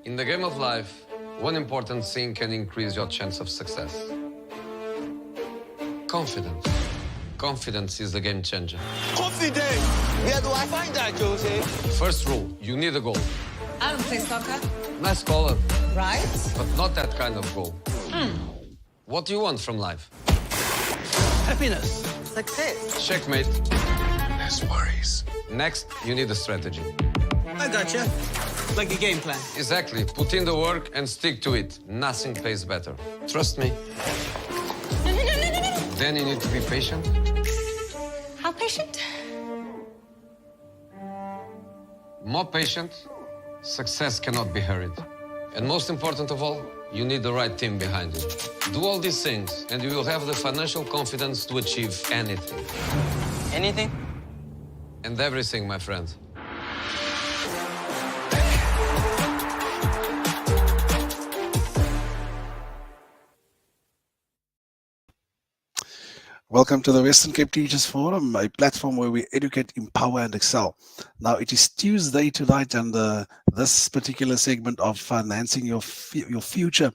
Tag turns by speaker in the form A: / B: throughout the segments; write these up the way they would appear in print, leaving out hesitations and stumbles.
A: In the game of life, one important thing can increase your chance of success. Confidence. Confidence is the game changer.
B: Confidence! Where do I find that, Josie?
A: First rule, you need a goal.
C: I don't play soccer.
A: Nice color,
C: Right?
A: but not that kind of goal. What do you want from life?
B: Happiness.
C: Success.
A: Checkmate.
B: Less worries.
A: Next, you need a strategy.
B: I gotcha. Like a game plan.
A: Exactly. Put in the work and stick to it. Nothing pays better. Trust me. Then you need to be patient.
C: How patient?
A: More patient, success cannot be hurried. And most important of all, you need the right team behind it. Do all these things, and you will have the financial confidence to achieve anything.
B: Anything?
A: And everything, my friend.
D: Welcome to the Western Cape Teachers Forum, a platform where we educate, empower, and excel. Now, it is Tuesday tonight, and this particular segment of financing your future,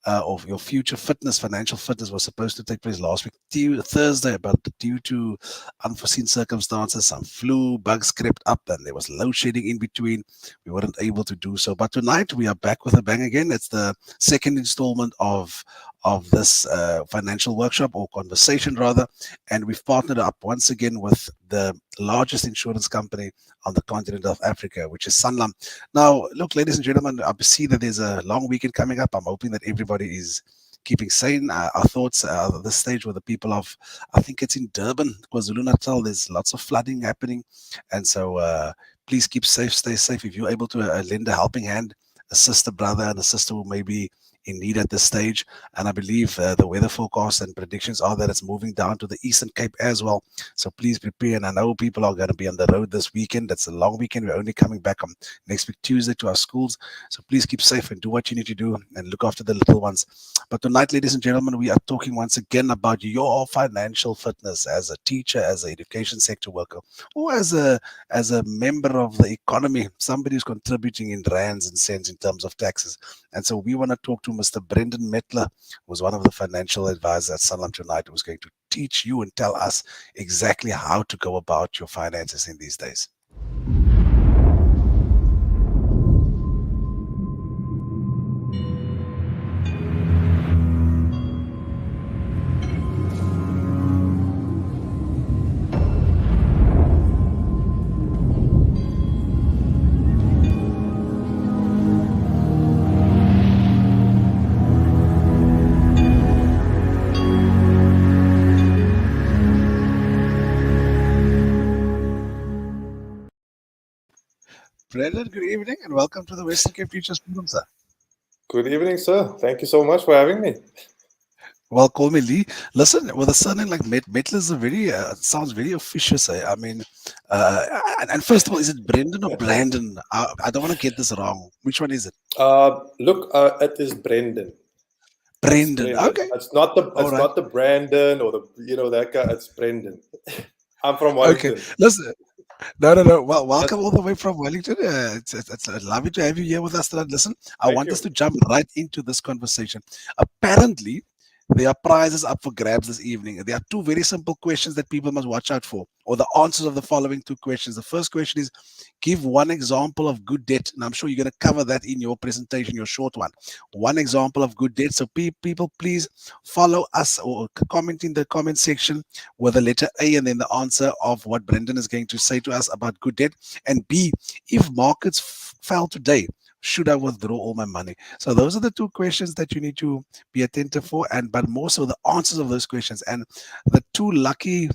D: of your future fitness, financial fitness, was supposed to take place last week, Thursday, but due to unforeseen circumstances, some flu, bugs crept up, and there was load shedding in between. We weren't able to do so. But tonight, we are back with a bang again. It's the second installment of this financial workshop, or conversation rather, and we've partnered up once again with the largest insurance company on the continent of Africa, which is SANLAM. Now, look, ladies and gentlemen, I see that there's a long weekend coming up. I'm hoping that everybody is keeping sane. Our thoughts at this stage with the people of, I think it's in Durban, KwaZulu-Natal. There's lots of flooding happening, and so please keep safe, stay safe. If you're able to lend a helping hand, assist a brother and a sister who may be in need at this stage. And I believe the weather forecasts and predictions are that it's moving down to the Eastern Cape as well. So please prepare. And I know people are going to be on the road this weekend. That's a long weekend. We're only coming back on next week, Tuesday, to our schools. So please keep safe and do what you need to do and look after the little ones. But tonight, ladies and gentlemen, we are talking once again about your financial fitness as a teacher, as an education sector worker, or as a member of the economy, somebody who's contributing in rands and cents in terms of taxes. And so we want to talk to Mr. Brendan Mettler, who's one of the financial advisors at SANLAM tonight, who's going to teach you and tell us exactly how to go about your finances in these days. Brendan, good evening and welcome to the Western Cape Teachers Forum, sir.
E: Good evening, sir. Thank you so much for having me.
D: Well, call me Lee. Listen, with a surname like Mettler is a very, sounds very officious. I mean, and first of all, is it Brendan or Blandon? I don't want to get this wrong. Which one is it?
E: Look, it is Brendan.
D: Brendan. Okay.
E: It's not the Brandon or the that guy. It's Brendan. I'm from Wellington.
D: Okay. Listen. No. Well, welcome all the way from Wellington. It's lovely to have you here with us tonight. Listen, I want us to jump right into this conversation. Apparently, there are prizes up for grabs this evening. There are two very simple questions that people must watch out for, or the answers of the following two questions. The first question is, give one example of good debt. And I'm sure you're going to cover that in your presentation, your short one. One example of good debt. So people, please follow us or comment in the comment section with the letter A and then the answer of what Brendan is going to say to us about good debt. And B, if markets fell today, should I withdraw all my money? So those are the two questions that you need to be attentive for, but more so the answers of those questions. And the two lucky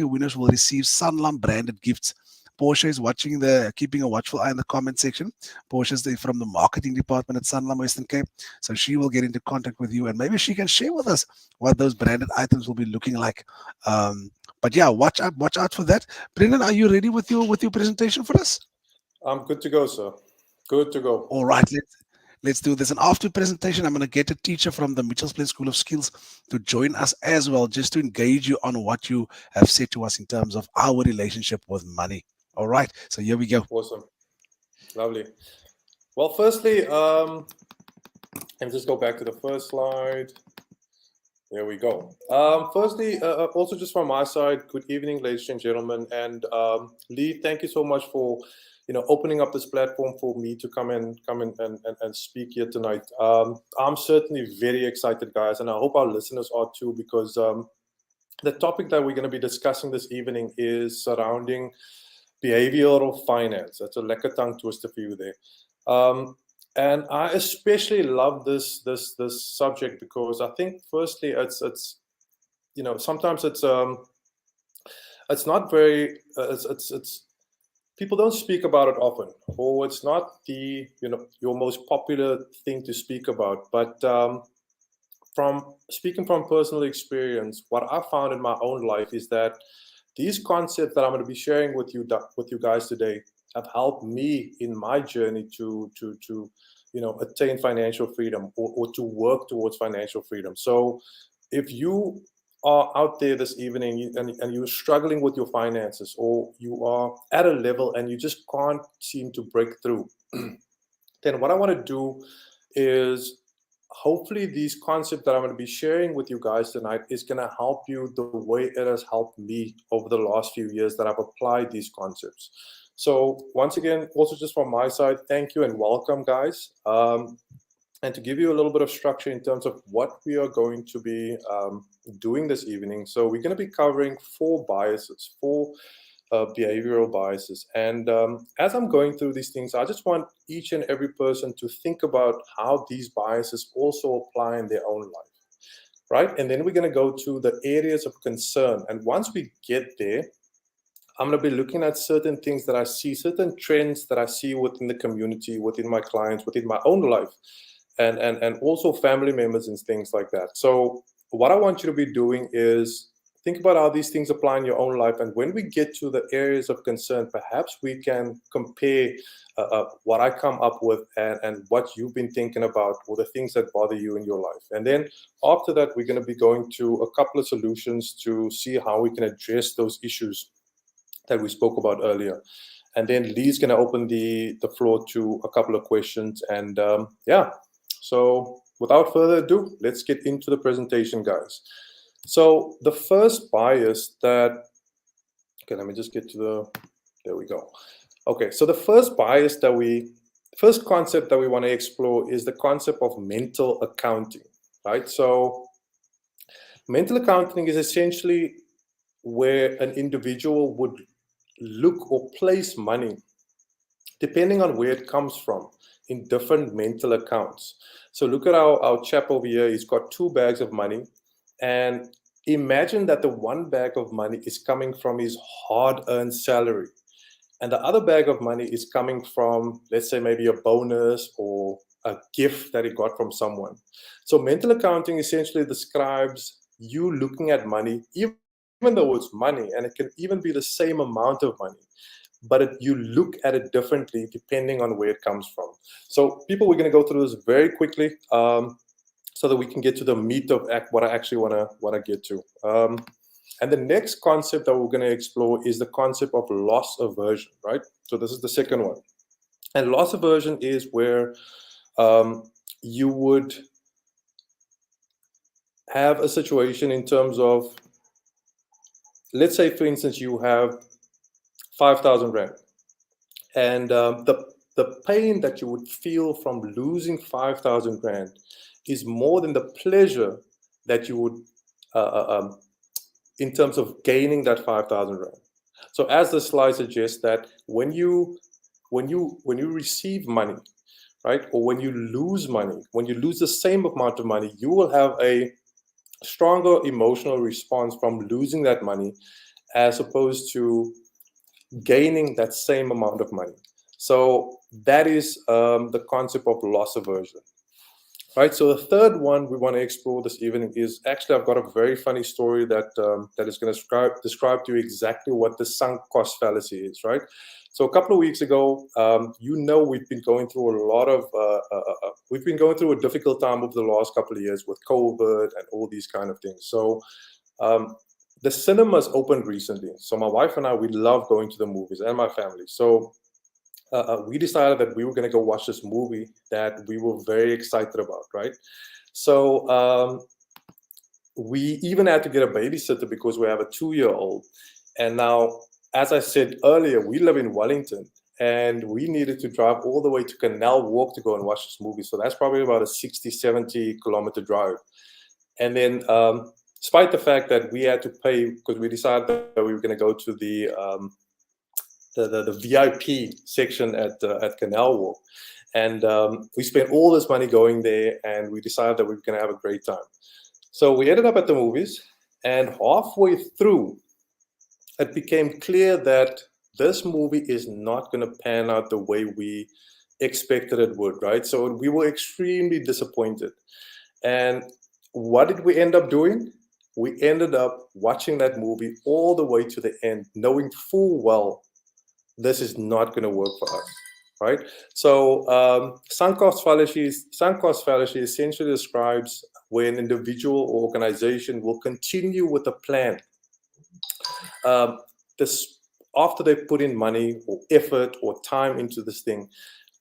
D: winners will receive SANLAM branded gifts. Portia is watching keeping a watchful eye in the comment section. Portia is from the marketing department at SANLAM Western Cape. So she will get into contact with you and maybe she can share with us what those branded items will be looking like. But yeah, watch out for that. Brendan, are you ready with your presentation for us?
E: I'm good to go, sir. Good to go.
D: All right, let's do this. And after presentation, I'm going to get a teacher from the Mitchells Plain School of Skills to join us as well, just to engage you on what you have said to us in terms of our relationship with money. All right, so here we go.
E: Awesome. Lovely. Well, firstly, let me just go back to the first slide. There we go. Firstly, also just from my side, good evening, ladies and gentlemen. And Lee, thank you so much for opening up this platform for me to come in and speak here tonight. I'm certainly very excited, guys, and I hope our listeners are too, because the topic that we're going to be discussing this evening is surrounding behavioral finance. That's a lekker tongue twister for you there. And I especially love this subject because I think, firstly, it's sometimes it's not very it's people don't speak about it often, or it's not the your most popular thing to speak about. But from speaking from personal experience, what I found in my own life is that these concepts that I'm going to be sharing with you guys today have helped me in my journey to attain financial freedom, or to work towards financial freedom. So if you are out there this evening and you're struggling with your finances, or you are at a level and you just can't seem to break through, then what I want to do is, hopefully these concepts that I'm going to be sharing with you guys tonight is going to help you the way it has helped me over the last few years that I've applied these concepts. So once again, also just from my side, thank you and welcome, guys. And to give you a little bit of structure in terms of what we are going to be doing this evening. So we're going to be covering four behavioral biases. And as I'm going through these things, I just want each and every person to think about how these biases also apply in their own life, right? And then we're going to go to the areas of concern. And once we get there, I'm going to be looking at certain things that I see, certain trends that I see within the community, within my clients, within my own life, and also family members and things like that. So what I want you to be doing is think about how these things apply in your own life. And when we get to the areas of concern, perhaps we can compare what I come up with and what you've been thinking about, or the things that bother you in your life. And then after that, we're going to be going to a couple of solutions to see how we can address those issues that we spoke about earlier. And then Lee's going to open the floor to a couple of questions. And yeah, so without further ado, let's get into the presentation, guys. So the first bias that, okay, let me just get to there we go. Okay, so the first concept that we want to explore is the concept of mental accounting, right? So mental accounting is essentially where an individual would look or place money, depending on where it comes from, in different mental accounts. So look at our chap over here. He's got two bags of money. And imagine that the one bag of money is coming from his hard-earned salary. And the other bag of money is coming from, let's say, maybe a bonus or a gift that he got from someone. So mental accounting essentially describes you looking at money, even though it's money, and it can even be the same amount of money, but you look at it differently depending on where it comes from. So people, we're going to go through this very quickly so that we can get to the meat of what I actually want to get to. And the next concept that we're going to explore is the concept of loss aversion, right? So this is the second one. And loss aversion is where you would have a situation in terms of, let's say, for instance, you have 5,000 Rand. And the pain that you would feel from losing 5,000 Rand is more than the pleasure that you would in terms of gaining that 5,000 Rand. So as the slide suggests, that when you receive money, right, or when you lose money, when you lose the same amount of money, you will have a stronger emotional response from losing that money as opposed to gaining that same amount of money. So that is the concept of loss aversion. Right, so the third one we want to explore this evening is, actually, I've got a very funny story that is going to describe to you exactly what the sunk cost fallacy is, right? So a couple of weeks ago, we've been going through a difficult time over the last couple of years with COVID and all these kind of things. So the cinemas opened recently. So my wife and I, we love going to the movies, and my family. So we decided that we were going to go watch this movie that we were very excited about, right? So we even had to get a babysitter because we have a 2-year-old. And now, as I said earlier, we live in Wellington, and we needed to drive all the way to Canal Walk to go and watch this movie. So that's probably about a 60, 70 kilometer drive. And then, despite the fact that we had to pay, because we decided that we were going to go to the VIP section at Canal Walk, and we spent all this money going there, and we decided that we were going to have a great time. So we ended up at the movies, and halfway through, it became clear that this movie is not going to pan out the way we expected it would, right? So we were extremely disappointed. And what did we end up doing? We ended up watching that movie all the way to the end, knowing full well this is not going to work for us, right? So sunk cost fallacy essentially describes where an individual or organization will continue with a plan after they put in money or effort or time into this thing,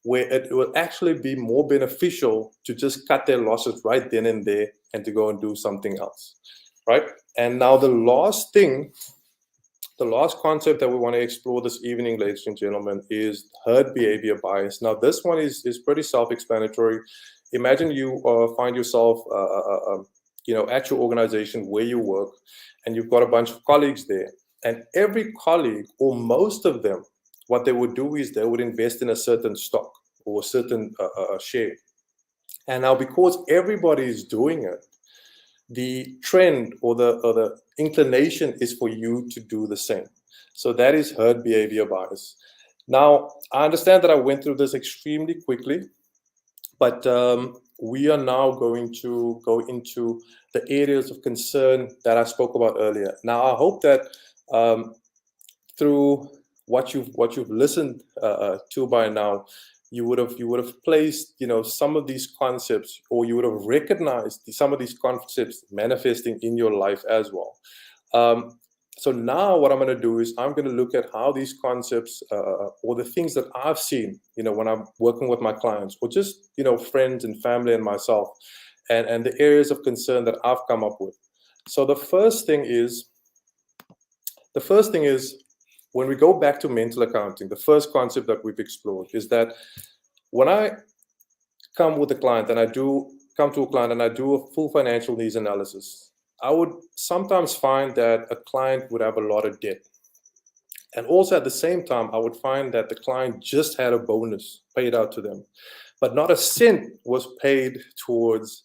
E: where it will actually be more beneficial to just cut their losses right then and there and to go and do something else, right? And now the last concept that we want to explore this evening, ladies and gentlemen, is herd behavior bias. Now, this one is pretty self-explanatory. Imagine you find yourself, at your organization where you work, and you've got a bunch of colleagues there. And every colleague, or most of them, what they would do is they would invest in a certain stock or a certain share. And now, because everybody is doing it, the trend or the inclination is for you to do the same. So that is herd behavior bias. Now, I understand that I went through this extremely quickly, but we are now going to go into the areas of concern that I spoke about earlier. Now, I hope that through what you've listened to by now, you would have placed some of these concepts, or you would have recognized some of these concepts manifesting in your life as well. So now what I'm going to do is I'm going to look at how these concepts or the things that I've seen, when I'm working with my clients, or just friends and family and myself, and the areas of concern that I've come up with. So the first thing is when we go back to mental accounting, the first concept that we've explored is that when I come with a client and I do a full financial needs analysis, I would sometimes find that a client would have a lot of debt. And also at the same time, I would find that the client just had a bonus paid out to them, but not a cent was paid towards,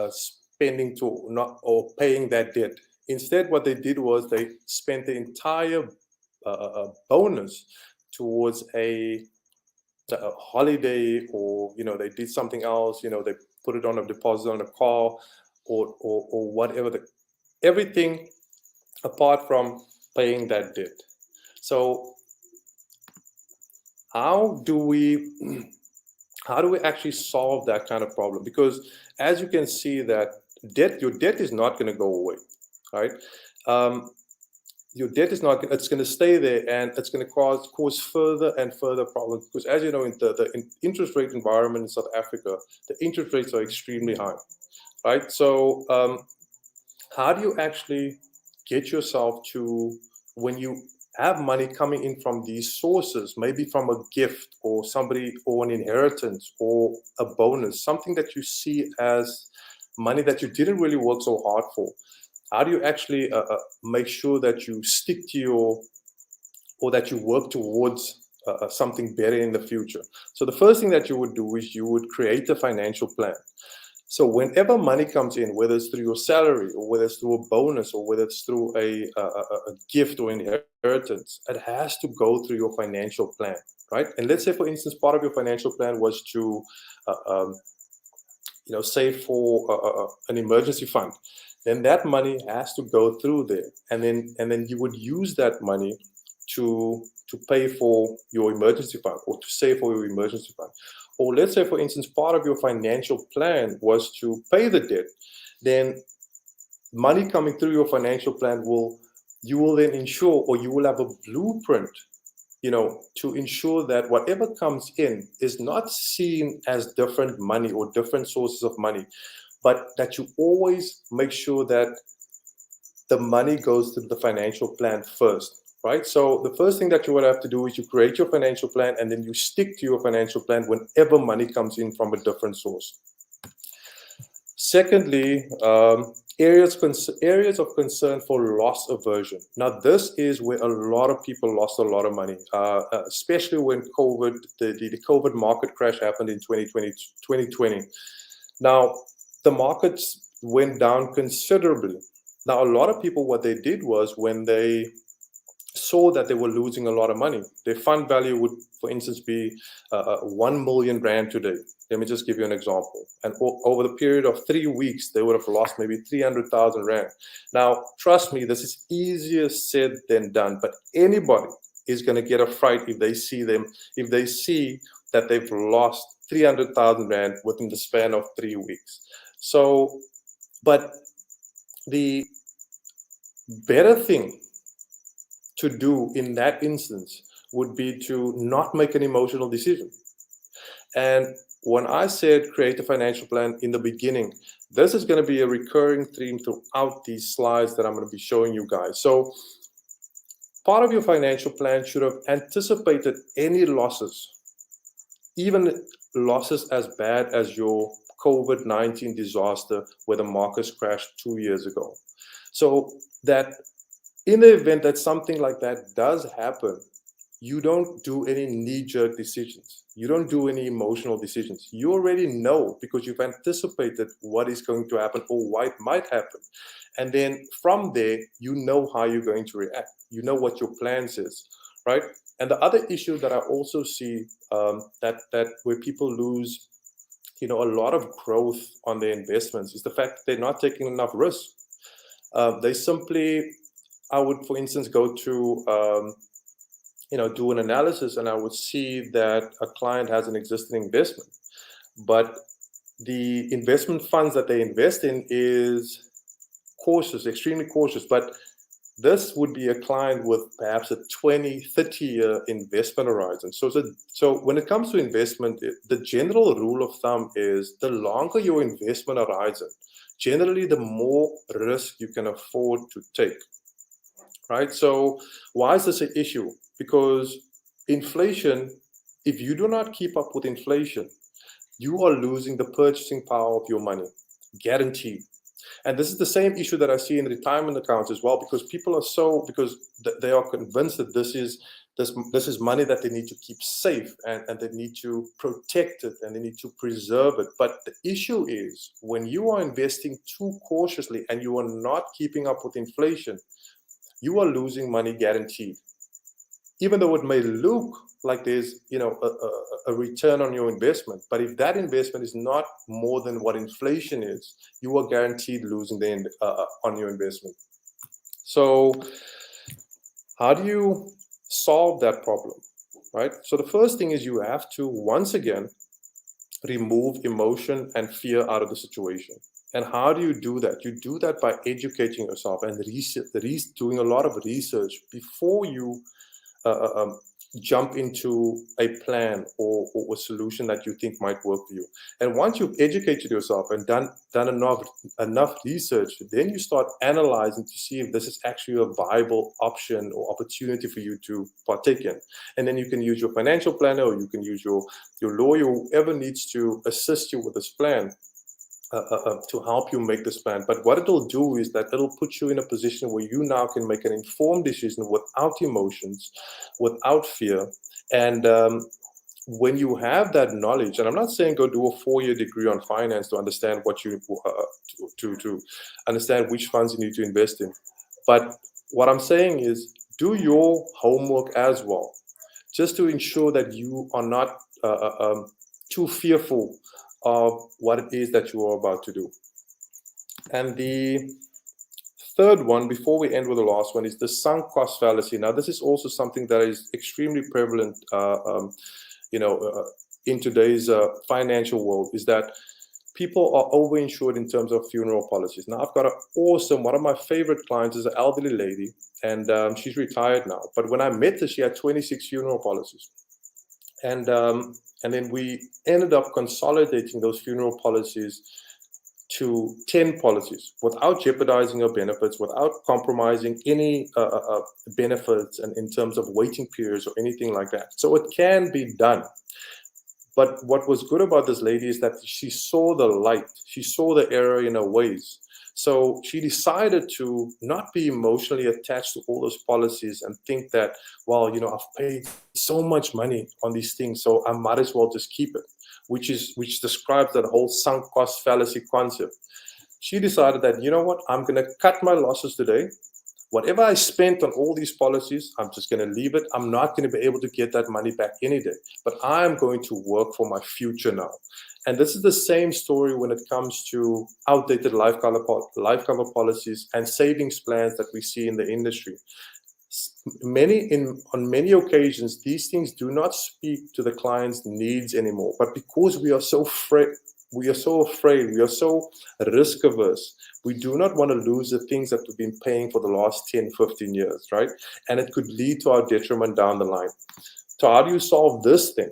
E: spending or paying that debt. Instead, what they did was they spent the entire bonus towards a holiday, or they did something else. They put it on a deposit on a car, or whatever. Everything apart from paying that debt. So how do we actually solve that kind of problem? Because as you can see, that your debt is not going to go away, right? Your debt is not, it's going to stay there, and it's going to cause further and further problems. Because as you know, in the interest rate environment in South Africa, the interest rates are extremely high, right? So how do you actually get yourself to, when you have money coming in from these sources, maybe from a gift or somebody, or an inheritance or a bonus, something that you see as money that you didn't really work so hard for, how do you actually make sure that you stick to or that you work towards something better in the future? So the first thing that you would do is you would create a financial plan. So whenever money comes in, whether it's through your salary, or whether it's through a bonus, or whether it's through a gift or inheritance, it has to go through your financial plan, right? And let's say, for instance, part of your financial plan was to save for an emergency fund. Then that money has to go through there, and then you would use that money to pay for your emergency fund, or to save for your emergency fund. Or let's say, for instance, part of your financial plan was to pay the debt. Then money coming through your financial plan you will then ensure, or you will have a blueprint to ensure that whatever comes in is not seen as different money or different sources of money, but that you always make sure that the money goes to the financial plan first, right? So the first thing that you would have to do is you create your financial plan, and then you stick to your financial plan whenever money comes in from a different source. Secondly, areas of concern for loss aversion. Now, this is where a lot of people lost a lot of money, especially when the COVID market crash happened in 2020. Now, the markets went down considerably. Now, a lot of people, what they did was when they saw that they were losing a lot of money, their fund value would, for instance, be 1 million rand today. Let me just give you an example. And over the period of 3 weeks, they would have lost maybe 300,000 rand. Now, trust me, this is easier said than done, but anybody is going to get a fright if they see that they've lost 300,000 rand within the span of 3 weeks. So, but the better thing to do in that instance would be to not make an emotional decision. And when I said create a financial plan in the beginning, this is going to be a recurring theme throughout these slides that I'm going to be showing you guys. So part of your financial plan should have anticipated any losses, even losses as bad as your COVID-19 disaster where the markets crashed 2 years ago. So that in the event that something like that does happen, you don't do any knee-jerk decisions. You don't do any emotional decisions. You already know because you've anticipated what is going to happen or what might happen. And then from there, you know how you're going to react. You know what your plans is, right? And the other issue that I also see that where people lose, a lot of growth on their investments is the fact that they're not taking enough risk. They simply, I would, for instance, go to, do an analysis, and I would see that a client has an existing investment, but the investment funds that they invest in is cautious, extremely cautious. But this would be a client with perhaps a 20, 30-year investment horizon. So when it comes to investment, the general rule of thumb is the longer your investment horizon, generally the more risk you can afford to take, right? So why is this an issue? Because inflation, if you do not keep up with inflation, you are losing the purchasing power of your money, guaranteed. And this is the same issue that I see in retirement accounts as well, because people are because they are convinced that this is money that they need to keep safe, and they need to protect it, and they need to preserve it. But the issue is when you are investing too cautiously and you are not keeping up with inflation, you are losing money guaranteed. Even though it may look like there's a return on your investment, but if that investment is not more than what inflation is, you are guaranteed losing on your investment. So how do you solve that problem, right? So the first thing is you have to, once again, remove emotion and fear out of the situation. And how do you do that? You do that by educating yourself and doing a lot of research before you jump into a plan or a solution that you think might work for you. And once you've educated yourself and done enough research, then you start analyzing to see if this is actually a viable option or opportunity for you to partake in. And then you can use your financial planner, or you can use your lawyer, whoever needs to assist you with this plan. To help you make this plan. But what it'll do is that it'll put you in a position where you now can make an informed decision without emotions, without fear. And when you have that knowledge, and I'm not saying go do a 4-year degree on finance to understand what you to understand which funds you need to invest in, but what I'm saying is do your homework as well, just to ensure that you are not too fearful of what it is that you are about to do. And the third one, before we end with the last one, is the sunk cost fallacy. Now, this is also something that is extremely prevalent, in today's financial world, is that people are overinsured in terms of funeral policies. Now, I've got one of my favorite clients is an elderly lady, and she's retired now. But when I met her, she had 26 funeral policies. And then we ended up consolidating those funeral policies to 10 policies without jeopardizing her benefits, without compromising any benefits and in terms of waiting periods or anything like that. So it can be done. But what was good about this lady is that she saw the light. She saw the error in her ways. So she decided to not be emotionally attached to all those policies and think that, well, I've paid so much money on these things, so I might as well just keep it, which describes that whole sunk cost fallacy concept. She decided that, you know what, I'm going to cut my losses today. Whatever I spent on all these policies, I'm just going to leave it. I'm not going to be able to get that money back any day, but I'm going to work for my future now. And this is the same story when it comes to outdated life cover policies and savings plans that we see in the industry. On many occasions, these things do not speak to the client's needs anymore. But because we are so afraid, we are so risk averse, we do not want to lose the things that we've been paying for the last 10, 15 years, right? And it could lead to our detriment down the line. So how do you solve this thing?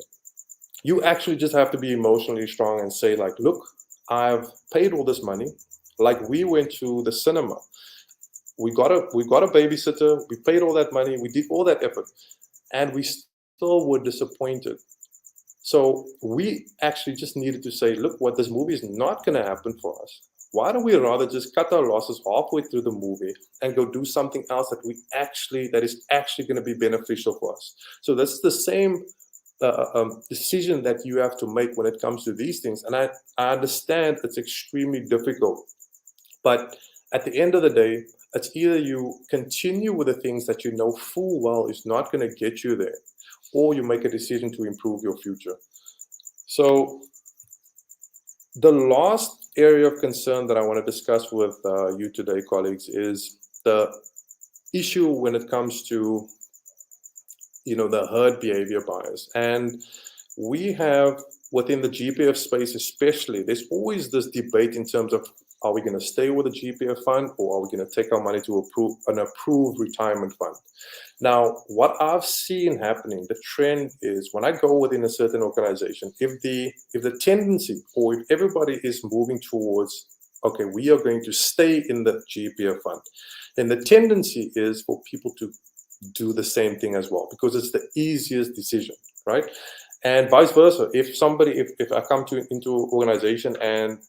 E: You actually just have to be emotionally strong and say, like, look, I've paid all this money. Like, we went to the cinema. We got a babysitter. We paid all that money. We did all that effort, and we still were disappointed. So we actually just needed to say, look, what this movie is not going to happen for us. Why don't we rather just cut our losses halfway through the movie and go do something else that is actually going to be beneficial for us? So this is the same decision that you have to make when it comes to these things. And I understand it's extremely difficult, but at the end of the day, it's either you continue with the things that you know full well is not going to get you there, or you make a decision to improve your future. So the last area of concern that I want to discuss with you today, colleagues, is the issue when it comes to the herd behavior bias. And we have, within the GPF space especially, there's always this debate in terms of, are we going to stay with a GPF fund, or are we going to take our money to an approved retirement fund? Now, what I've seen happening, the trend is when I go within a certain organization, if the tendency, or if everybody is moving towards, okay, we are going to stay in the GPF fund, then the tendency is for people to do the same thing as well, because it's the easiest decision, right? And vice versa. If I come into an organization and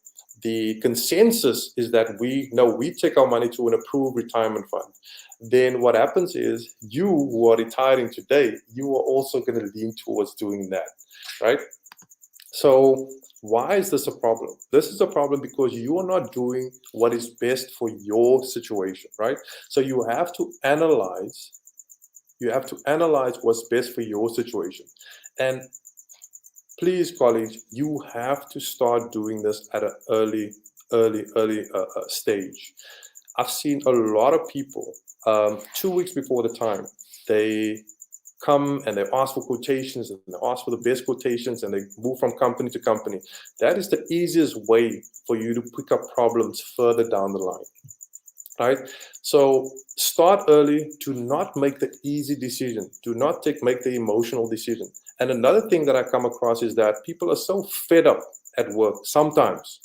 E: the consensus is that we take our money to an approved retirement fund, then what happens is you who are retiring today, you are also going to lean towards doing that, right? So why is this a problem? This is a problem because you are not doing what is best for your situation, right? So you have to analyze what's best for your situation. And please, colleagues, you have to start doing this at an early stage. I've seen a lot of people 2 weeks before the time, they come and they ask for quotations, and they ask for the best quotations, and they move from company to company. That is the easiest way for you to pick up problems further down the line, right? So start early. Do not make the easy decision. Do not make the emotional decision. And another thing that I come across is that people are so fed up at work sometimes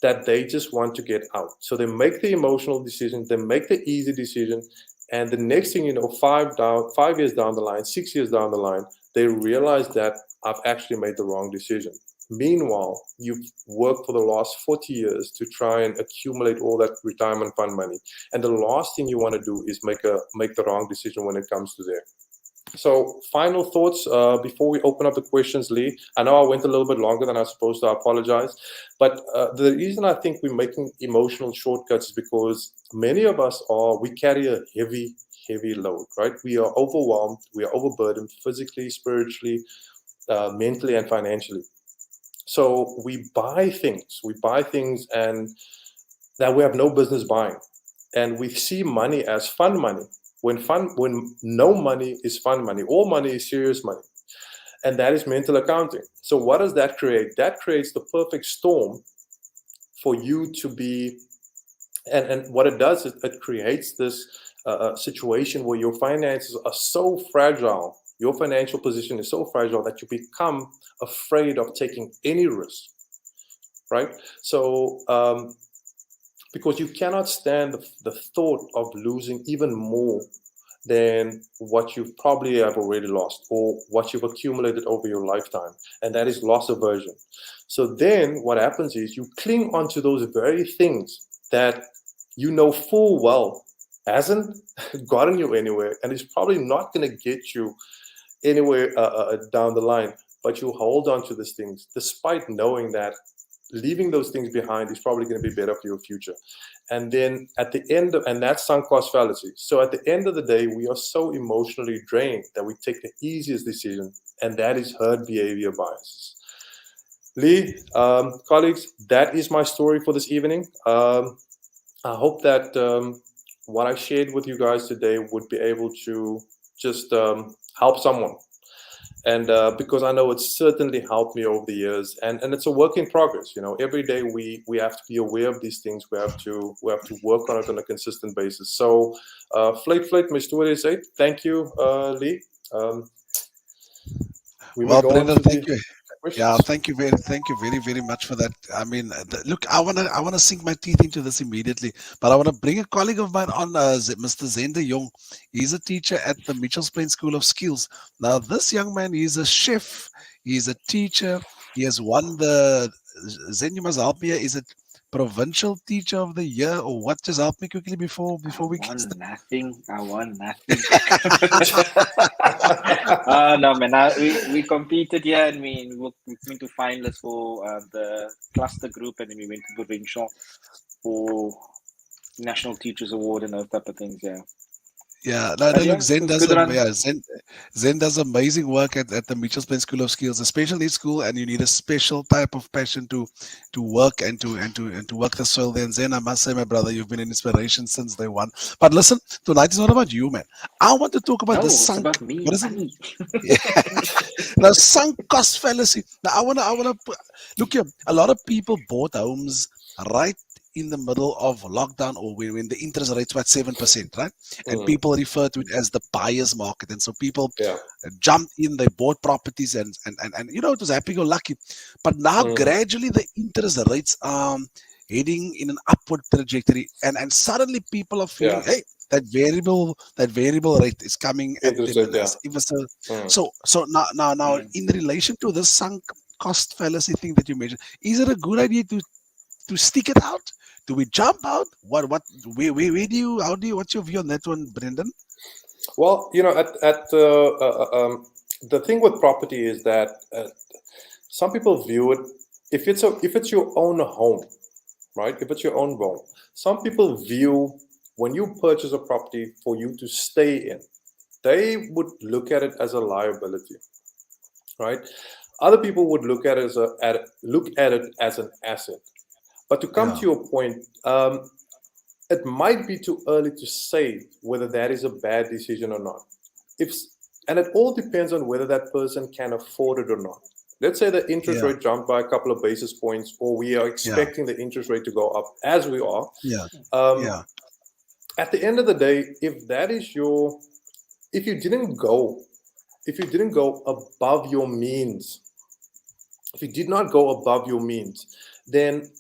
E: that they just want to get out. So they make the emotional decision, they make the easy decision, and the next thing you know, 5 years down the line, 6 years down the line, they realize that I've actually made the wrong decision. Meanwhile, you've worked for the last 40 years to try and accumulate all that retirement fund money. And the last thing you want to do is make the wrong decision when it comes to there. So final thoughts before we open up the questions, Lee. I know I went a little bit longer than I was supposed to. I apologize. But the reason I think we're making emotional shortcuts is because many of us we carry a heavy load, right? We are overwhelmed. We are overburdened physically, spiritually, mentally, and financially. So we buy things and that we have no business buying. And we see money as fun money. When no money is fun money, all money is serious money. And that is mental accounting. So what does that create? That creates the perfect storm for you to be, and what it does is it creates this situation where your finances are so fragile, your financial position is so fragile that you become afraid of taking any risk, right? So because you cannot stand the thought of losing even more than what you probably have already lost or what you've accumulated over your lifetime, and that is loss aversion. So then what happens is you cling onto those very things that you know full well hasn't gotten you anywhere and is probably not going to get you anywhere down the line, but you hold on to these things despite knowing that leaving those things behind is probably going to be better for your future. And then at the end of, and that's sunk cost fallacy. So at the end of the day, we are so emotionally drained that we take the easiest decision, and that is herd behavior biases. Lee, colleagues, that is my story for this evening. I hope that what I shared with you guys today would be able to just help someone. And because I know it's certainly helped me over the years, and it's a work in progress. You know, every day we have to be aware of these things. We have to work on it on a consistent basis. So, Flate, my story is eight. Thank you, Lee.
D: Well, Brendan, thank you. Yeah, thank you very much for that. I mean, look, I wanna sink my teeth into this immediately, but I want to bring a colleague of mine on, Mr. Zende Jong. He's a teacher at the Mitchells Plain School of Skills. Now, this young man, he's a chef, he's a teacher. He has won the Zen. You must help me here. Is it Provincial Teacher of the Year or what? Just help me quickly before we get started.
F: I won nothing. No, man. We competed here and we went to finalists for the cluster group, and then we went to provincial for National Teachers Award and those type of things. Yeah.
D: Yeah, no, look, Zen does amazing work at the Mitchells Plain School of Skills, a special needs school, and you need a special type of passion to work and to work the soil there. And Zen, I must say, my brother, you've been an inspiration since day one. But listen, tonight is not about you, man. I want to talk about the sunk.
F: About me.
D: What is it? Yeah. Now, sunk cost fallacy. Now, I wanna look here. A lot of people bought homes right in the middle of lockdown, or when the interest rates were at 7%, right? And people refer to it as the buyer's market. And so people jumped in, they bought properties, and you know, it was happy-go-lucky. But now gradually the interest rates are heading in an upward trajectory, and suddenly people are feeling, hey, that variable rate is coming at them. So now in relation to the sunk cost fallacy thing that you mentioned, is it a good idea to stick it out? Do we jump out? Where do you, what's your view on that one, Brendan?
E: Well, you know, the thing with property is that some people view it, if it's your own home, right? If it's your own home, some people view when you purchase a property for you to stay in, they would look at it as a liability, right? Other people would look at it as an asset. But to come to your point, it might be too early to say whether that is a bad decision or not. And it all depends on whether that person can afford it or not. Let's say the interest rate jumped by a couple of basis points, or we are expecting the interest rate to go up as we are. At the end of the day, if you didn't go above your means, if you did not go above your means, then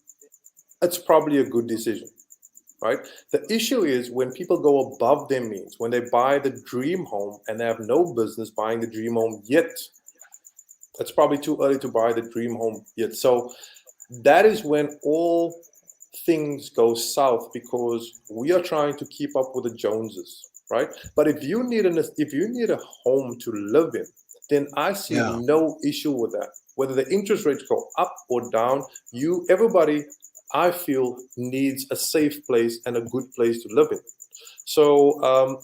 E: it's probably a good decision, right? The issue is when people go above their means, when they buy the dream home and they have no business buying the dream home yet. It's probably too early to buy the dream home yet. So that is when all things go south, because we are trying to keep up with the Joneses, right? But if you need a home to live in, then I see no issue with that. Whether the interest rates go up or down, everybody, I feel, needs a safe place and a good place to live in. So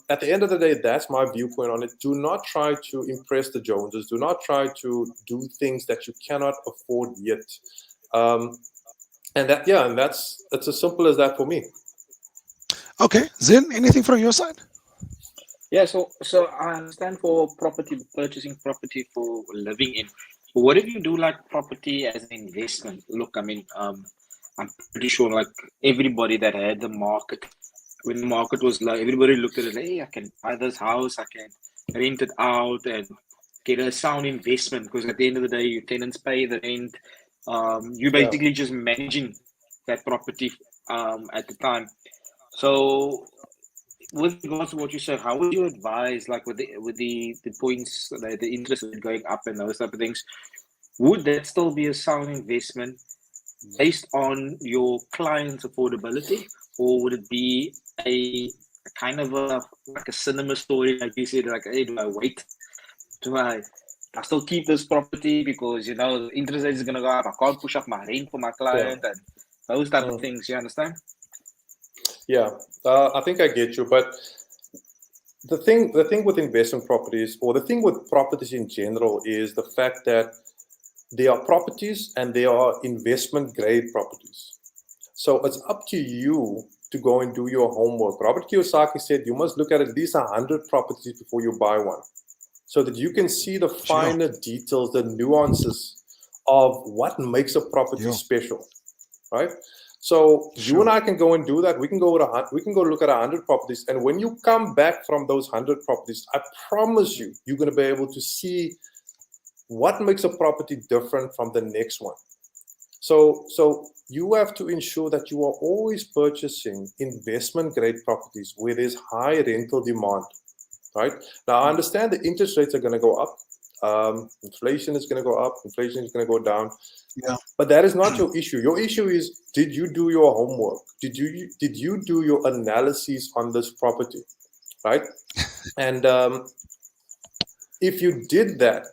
E: at the end of the day, that's my viewpoint on it. Do not try to impress the Joneses. Do not try to do things that you cannot afford yet. It's as simple as that for me.
D: Okay, Zen, anything from your side?
F: Yeah, so I understand for property, purchasing property for living in. But what if you do like property as an investment? Look, I mean, I'm pretty sure like everybody that had the market, when the market was low, everybody looked at it like, hey, I can buy this house, I can rent it out and get a sound investment, because at the end of the day, your tenants pay the rent. You're
E: Yeah.
F: basically just managing that property at the time. So with regards to what you said, how would you advise, like with the points, the interest rate going up and those type of things? Would that still be a sound investment based on your client's affordability, or would it be a kind of a like a cinema story, like you said, like, hey, do I wait? Do I still keep this property because you know the interest rate is gonna go up? I can't push up my rent for my client and those type of things. You understand?
E: Yeah, I think I get you, but the thing with investment properties, or the thing with properties in general, is the fact that they are properties and they are investment grade properties. So it's up to you to go and do your homework. Robert Kiyosaki said you must look at least 100 properties before you buy one, so that you can see the finer details, the nuances of what makes a property special, right? So you and I can go and do that. We can go look at 100 properties, and when you come back from those 100 properties, I promise you, you're going to be able to see what makes a property different from the next one. So you have to ensure that you are always purchasing investment grade properties where there's high rental demand, right? Now, I understand the interest rates are going to go up. Inflation is going to go up. Inflation is going to go down.
D: Yeah.
E: But that is not your issue. Your issue is, did you do your homework? Did you do your analysis on this property, right? And if you did that,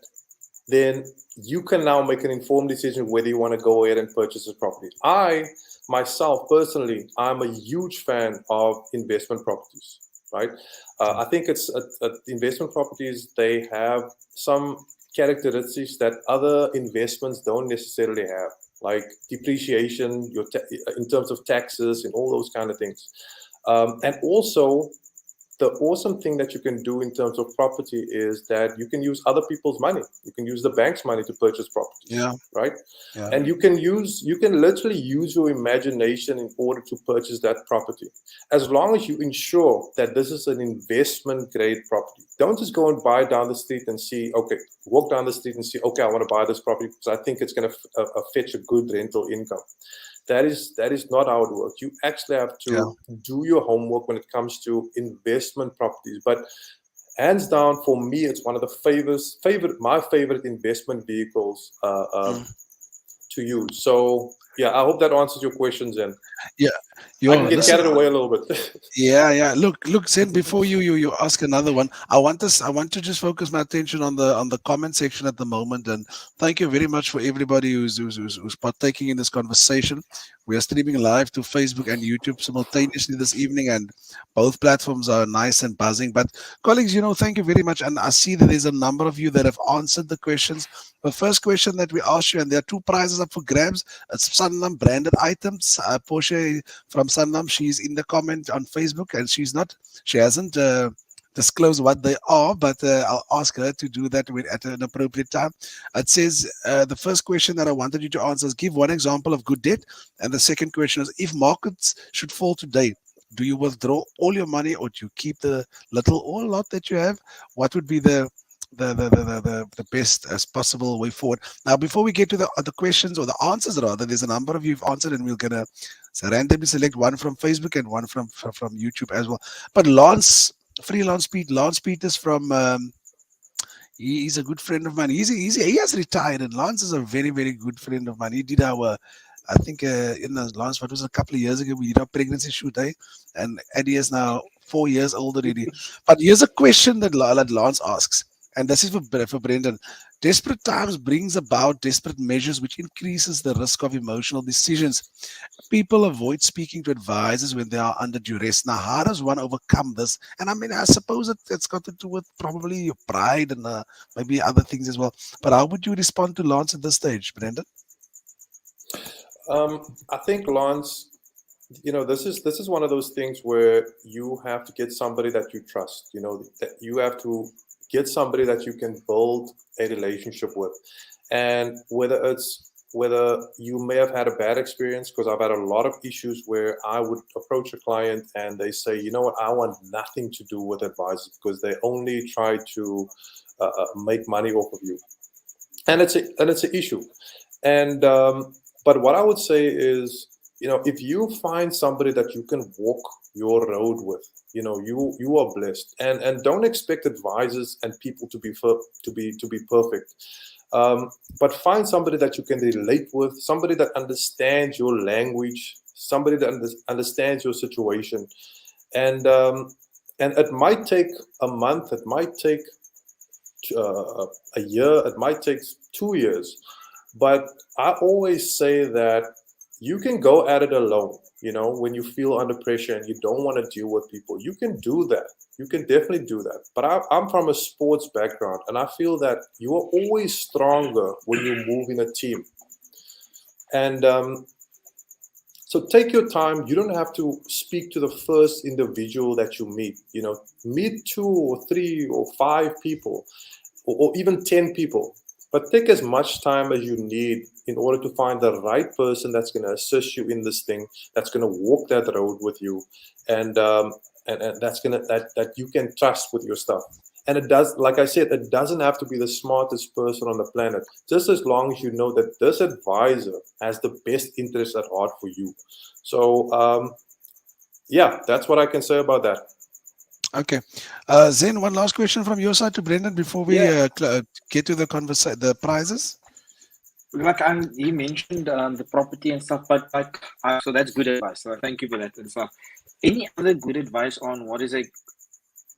E: then you can now make an informed decision whether you want to go ahead and purchase this property. I, myself, personally, I'm a huge fan of investment properties, right? I think it's investment properties, they have some characteristics that other investments don't necessarily have, like depreciation, in terms of taxes and all those kind of things. And also, the awesome thing that you can do in terms of property is that you can use other people's money. You can use the bank's money to purchase properties, right?
D: Yeah.
E: And you can literally use your imagination in order to purchase that property, as long as you ensure that this is an investment grade property. Don't just go and buy down the street and walk down the street and see, okay, I want to buy this property because I think it's going to fetch a good rental income. That is not how it works. You actually have to do your homework when it comes to investment properties. But hands down, for me, it's one of the my favorite investment vehicles to use. So yeah, I hope that answers your questions. And I can get carried away a little bit.
D: Yeah. Look, Zen, before you ask another one, I want to just focus my attention on the comment section at the moment. And thank you very much for everybody who's partaking in this conversation. We are streaming live to Facebook and YouTube simultaneously this evening, and both platforms are nice and buzzing. But colleagues, thank you very much. And I see that there's a number of you that have answered the questions. The first question that we asked you, and there are 2 prizes up for grabs. It's SANLAM branded items. Portia from SANLAM, she's in the comment on Facebook, and she hasn't disclosed what they are, but I'll ask her to do that at an appropriate time. It says the first question that I wanted you to answer is, give one example of good debt, and the second question is, if markets should fall today, do you withdraw all your money, or do you keep the little or lot that you have? What would be the best as possible way forward? Now, before we get to the questions, or the answers rather, there's a number of you who've answered, and we're gonna randomly select one from Facebook and one from YouTube as well. But Lance Peters from he's a good friend of mine. He has retired, and Lance is a very, very good friend of mine. He did our, I think in the Lance, what was it, a couple of years ago, we did our pregnancy shoot, and Eddie is now 4 years old already. But here's a question that Lance asks, and this is for Brendan. Desperate times brings about desperate measures, which increases the risk of emotional decisions. People avoid speaking to advisors when they are under duress. Now, how does one overcome this? And I mean, I suppose it's got to do with probably your pride and maybe other things as well. But how would you respond to Lance at this stage, Brendan?
E: I think Lance, this is one of those things where you have to get somebody that you trust. That you have to get somebody that you can build a relationship with, and whether you may have had a bad experience, because I've had a lot of issues where I would approach a client and they say, you know what, I want nothing to do with advisors because they only try to make money off of you, and it's an issue. And but what I would say is, if you find somebody that you can walk your road with, you are blessed, and don't expect advisors and people to be perfect. But find somebody that you can relate with, somebody that understands your language, somebody that understands your situation, and it might take a month, it might take a year, it might take 2 years, but I always say that you can go at it alone. When you feel under pressure and you don't want to deal with people, you can do that. You can definitely do that. But I'm from a sports background, and I feel that you are always stronger when you move in a team. And so take your time. You don't have to speak to the first individual that you meet. Meet 2 or 3 or 5 people, or even 10 people. But take as much time as you need in order to find the right person that's going to assist you in this thing, that's going to walk that road with you, and that's that you can trust with your stuff. And it does, like I said, it doesn't have to be the smartest person on the planet, just as long as you know that this advisor has the best interest at heart for you. So yeah, that's what I can say about that.
D: Okay. Zain, one last question from your side to Brendan before we get to the prizes.
F: Like he mentioned the property and stuff, but so that's good advice. So thank you for that and stuff. Any other good advice on what is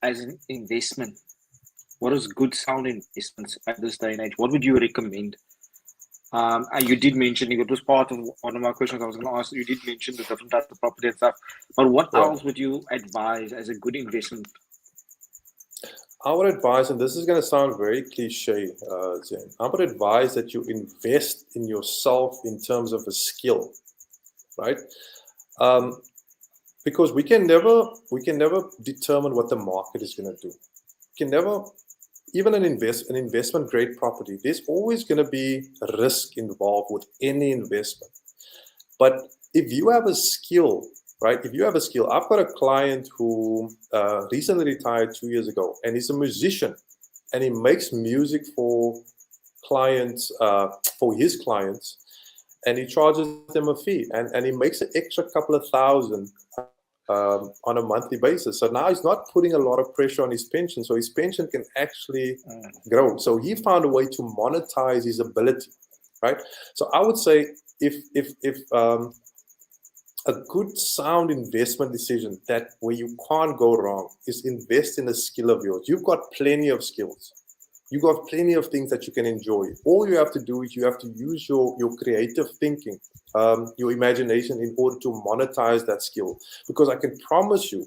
F: as an investment? What is good sound investments at this day and age? What would you recommend? You did mention, it was part of one of my questions I was going to ask. You did mention the different types of property and stuff, but what else would you advise as a good investment?
E: I would advise, and this is going to sound very cliche, Zain, I would advise that you invest in yourself in terms of a skill, right? Because we can never determine what the market is going to do. We can never, even an investment grade property, there's always going to be risk involved with any investment. But if you have a skill, right? If you have a skill, I've got a client who recently retired 2 years ago, and he's a musician, and he makes music for clients, for his clients, and he charges them a fee, and he makes an extra couple of thousand on a monthly basis. So now he's not putting a lot of pressure on his pension, so his pension can actually grow. So he found a way to monetize his ability, right? So I would say if a good sound investment decision that where you can't go wrong is invest in a skill of yours. You've got plenty of skills. You've got plenty of things that you can enjoy. All you have to do is you have to use your creative thinking, your imagination in order to monetize that skill. Because I can promise you,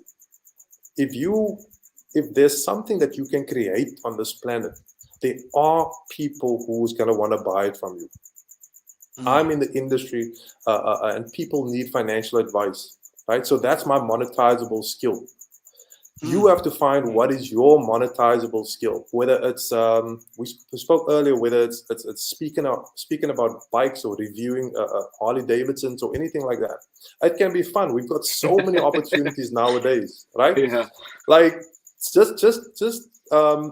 E: if there's something that you can create on this planet, there are people who's going to want to buy it from you. I'm in the industry and people need financial advice, right? So that's my monetizable skill. You have to find what is your monetizable skill, whether it's, we spoke earlier, whether it's speaking about bikes or reviewing Harley Davidsons or anything like that. It can be fun. We've got so many opportunities nowadays, right? Yeah. Like just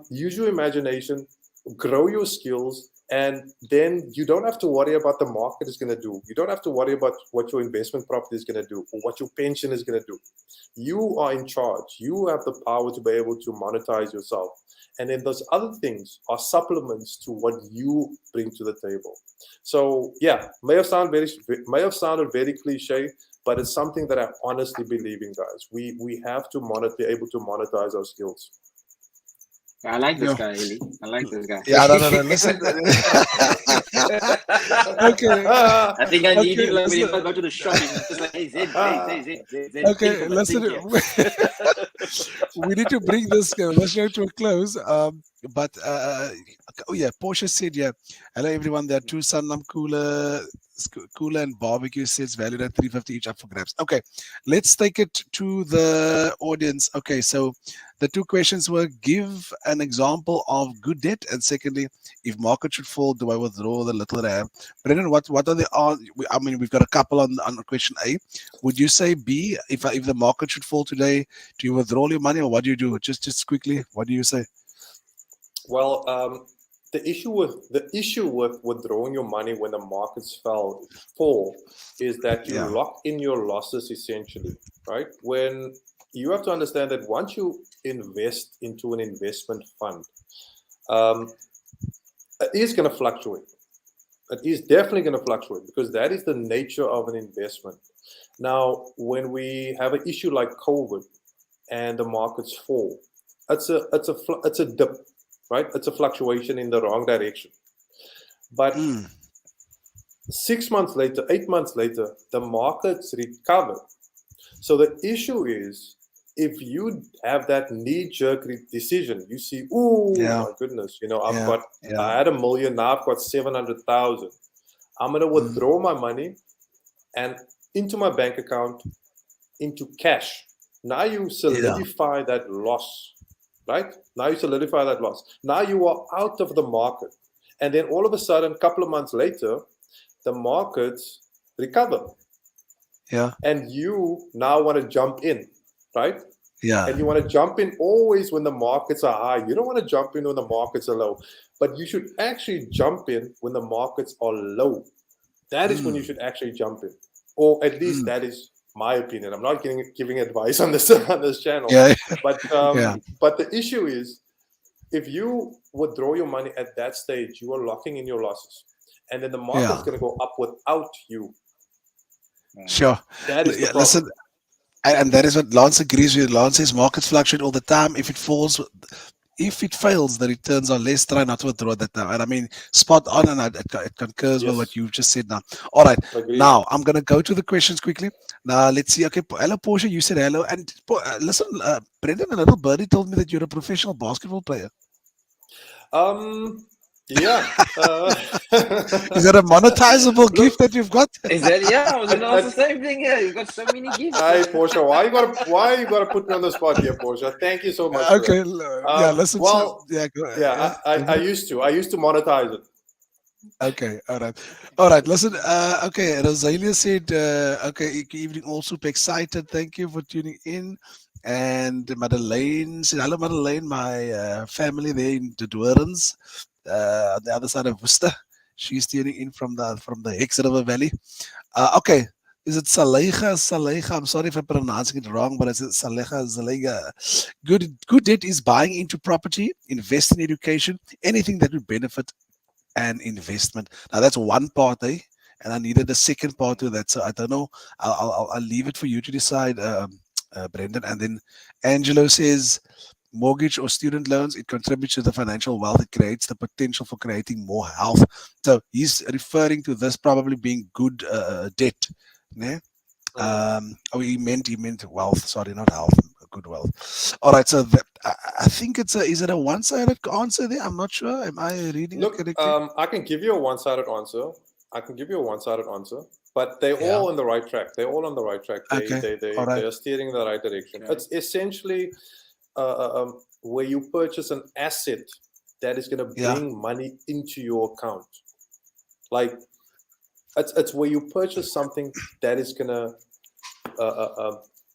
E: use your imagination, grow your skills, and then you don't have to worry about the market is going to do. You don't have to worry about what your investment property is going to do or what your pension is going to do. You are in charge. You have the power to be able to monetize yourself. And then those other things are supplements to what you bring to the table. So yeah, may have sounded very cliche, but it's something that I honestly believe in, guys. We have to be able to monetize our skills.
F: I like this guy, Lee. I like this guy.
D: Yeah, no, listen. Okay.
F: I think I need him like when I go to the shop. He's just like, hey, Zed.
D: Okay, listen. We need to bring this show to a close. But oh yeah, Portia said, yeah, hello everyone. There are 2 SANLAM cooler Cooler and barbecue sets valued at 350 each up for grabs. Okay, let's take it to the audience. Okay, so the two questions were: give an example of good debt, and secondly, if market should fall, do I withdraw the little that I have? Brendan, what are the? I mean, we've got a couple on question A. Would you say B? If the market should fall today, do you withdraw your money, or what do you do? Just quickly, what do you say?
E: Well, the issue with withdrawing your money when the markets fall is that you lock in your losses essentially, right? When you have to understand that once you invest into an investment fund, it is going to fluctuate. It is definitely going to fluctuate because that is the nature of an investment. Now, when we have an issue like COVID and the markets fall, it's a dip. Right? It's a fluctuation in the wrong direction. But 6 months later, 8 months later, the markets recover. So the issue is, if you have that knee-jerk decision, you see, oh my goodness, I had $1 million, now I've got 700,000. I'm going to withdraw my money and into my bank account, into cash. Now you solidify that loss. Right? Now you solidify that loss. Now you are out of the market. And then all of a sudden, a couple of months later, the markets recover.
D: Yeah.
E: And you now want to jump in, right?
D: Yeah.
E: And you want to jump in always when the markets are high. You don't want to jump in when the markets are low. But you should actually jump in when the markets are low. That is when you should actually jump in. Or at least that is my opinion. I'm not giving advice on this channel.
D: Yeah.
E: But the issue is, if you withdraw your money at that stage, you are locking in your losses, and then the market's going to go up without you.
D: Sure.
E: That is the problem.
D: Listen, and that is what Lance agrees with. Lance says markets fluctuate all the time. If it fails, the returns are less. Try not to withdraw at that time. And I mean, spot on, and it concurs with what you've just said now. All right.
E: Agreed.
D: Now, I'm going to go to the questions quickly. Now, let's see. Okay, hello, Portia. You said hello. And listen, Brendan, a little birdie told me that you're a professional basketball player.
E: Yeah.
D: Is that a monetizable gift that you've got?
F: Is that I was gonna ask the same thing here. You've got so many gifts.
E: Hi, Portia. Why you gotta put me on the spot here, Portia? Thank you so much.
D: Okay. Listen. Go ahead.
E: I used to monetize it.
D: Okay, all right. Listen, okay. Rosalia said, okay, evening, all super excited. Thank you for tuning in. And Madeleine said, hello, Madeleine, my family there in the Doorns, on the other side of Worcester. She's tuning in from the Hex River Valley. Okay, is it Saleha? I'm sorry if I'm pronouncing it wrong, but it's Saleha. Good debt is buying into property, invest in education, anything that would benefit an investment. Now that's one part, and I needed a second part to that. So I don't know. I'll leave it for you to decide, Brendan. And then Angelo says, mortgage or student loans, it contributes to the financial wealth. It creates the potential for creating more health. So he's referring to this probably being good debt. Yeah. He meant wealth. Sorry, not health. Good wealth. All right. So I think is it a one-sided answer there? I'm not sure. Am I reading it correctly?
E: I can give you a one-sided answer. But they're all on the right track. They're all on the right track. They are steering in the right direction. Yeah. It's essentially where you purchase an asset that is going to bring money into your account. Like it's where you purchase something that is going to